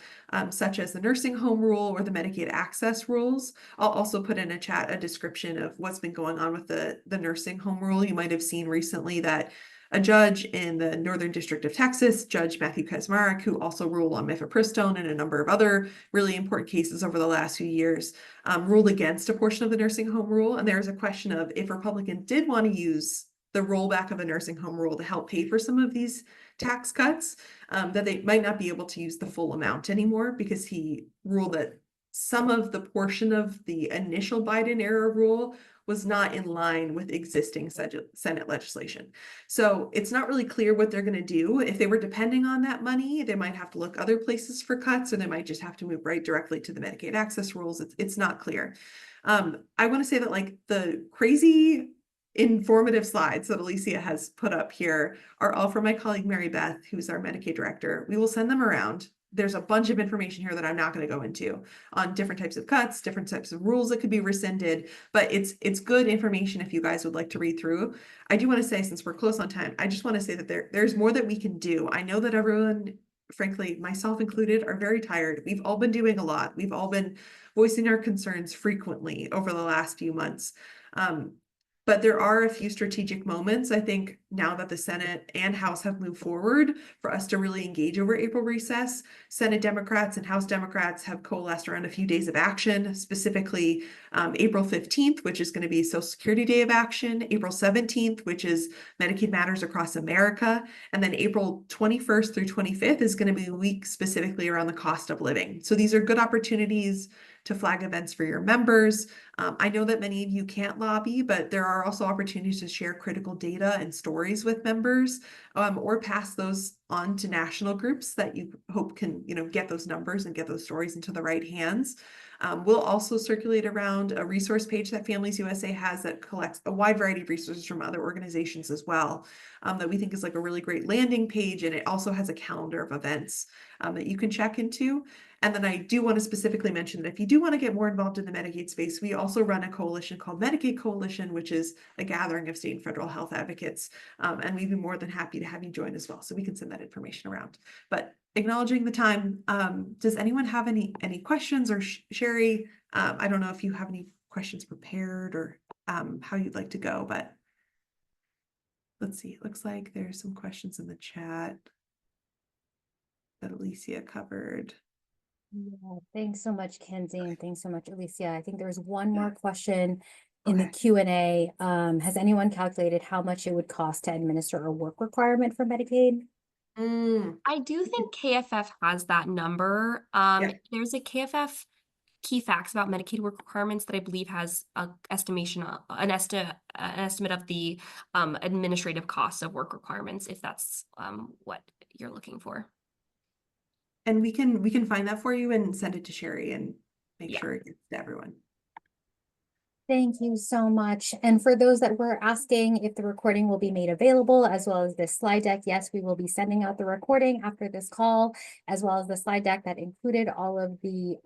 such as the nursing home rule or the Medicaid access rules. I'll also put in a chat a description of what's been going on with the nursing home rule. You might have seen recently that a judge in the Northern District of Texas, Judge Matthew Kaczmarek, who also ruled on mifepristone and a number of other really important cases over the last few years, ruled against a portion of the nursing home rule. And there's a question of if Republicans did want to use the rollback of a nursing home rule to help pay for some of these tax cuts, that they might not be able to use the full amount anymore, because he ruled that some of the portion of the initial Biden era rule was not in line with existing Senate legislation. So it's not really clear what they're going to do. If they were depending on that money, they might have to look other places for cuts, or they might just have to move right directly to the Medicaid access rules. It's not clear. I want to say that, like, the crazy informative slides that Alicia has put up here are all from my colleague Mary Beth, who's our Medicaid director. We will send them around. There's a bunch of information here that I'm not going to go into on different types of cuts, different types of rules that could be rescinded, but it's good information if you guys would like to read through. I do want to say, since we're close on time, I just want to say that there's more that we can do. I know that everyone frankly, myself included, are very tired. We've all been doing a lot. We've all been voicing our concerns frequently over the last few months. But there are a few strategic moments, I think, now that the Senate and House have moved forward for us to really engage over April recess. Senate Democrats and House Democrats have coalesced around a few days of action, specifically April 15th, which is going to be Social Security Day of Action, April 17th, which is Medicaid Matters Across America, and then April 21st through 25th is going to be a week specifically around the cost of living. So these are good opportunities to flag events for your members. I know that many of you can't lobby, but there are also opportunities to share critical data and stories with members, or pass those on to national groups that you hope can, get those numbers and get those stories into the right hands. We'll also circulate around a resource page that Families USA has that collects a wide variety of resources from other organizations as well, that we think is like a really great landing page. And it also has a calendar of events that you can check into. And then I do want to specifically mention that if you do want to get more involved in the Medicaid space, we also run a coalition called Medicaid Coalition, which is a gathering of state and federal health advocates. And we'd be more than happy to have you join as well. So we can send that information around. But acknowledging the time, does anyone have any questions? Or Sherry, I don't know if you have any questions prepared or how you'd like to go, but let's see. It looks like there's some questions in the chat that Alicia covered. Yeah, thanks so much, Kenzie, and thanks so much, Alicia. I think there's one more question in the Q&A. Has anyone calculated how much it would cost to administer a work requirement for Medicaid? I do think KFF has that number. There's a KFF key facts about Medicaid work requirements that I believe has an estimation, an estimate of the administrative costs of work requirements, if that's what you're looking for. And we can find that for you and send it to Sherry and make Yeah. sure it gets to everyone. Thank you so much. And for those that were asking if the recording will be made available, as well as this slide deck, yes, we will be sending out the recording after this call, as well as the slide deck that included all of the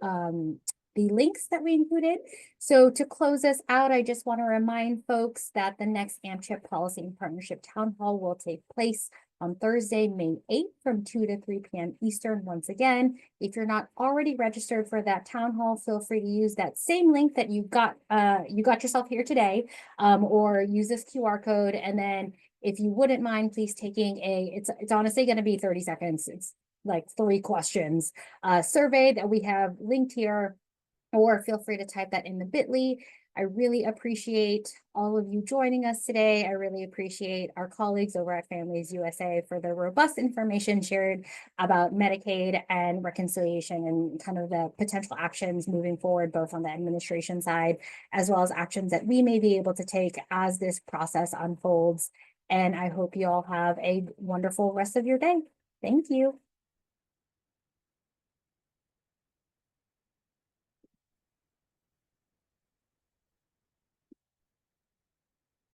links that we included. So to close us out, I just want to remind folks that the next AMCHP Policy and Partnership Town Hall will take place on Thursday, May 8th from 2 to 3 p.m. Eastern. Once again, if you're not already registered for that town hall, feel free to use that same link that you got yourself here today, or use this QR code. And then if you wouldn't mind, please taking it's honestly going to be 30 seconds. It's like 3 questions, survey that we have linked here, or feel free to type that in the bit.ly. I really appreciate all of you joining us today. I really appreciate our colleagues over at Families USA for the robust information shared about Medicaid and reconciliation and kind of the potential actions moving forward, both on the administration side, as well as actions that we may be able to take as this process unfolds. And I hope you all have a wonderful rest of your day. Thank you.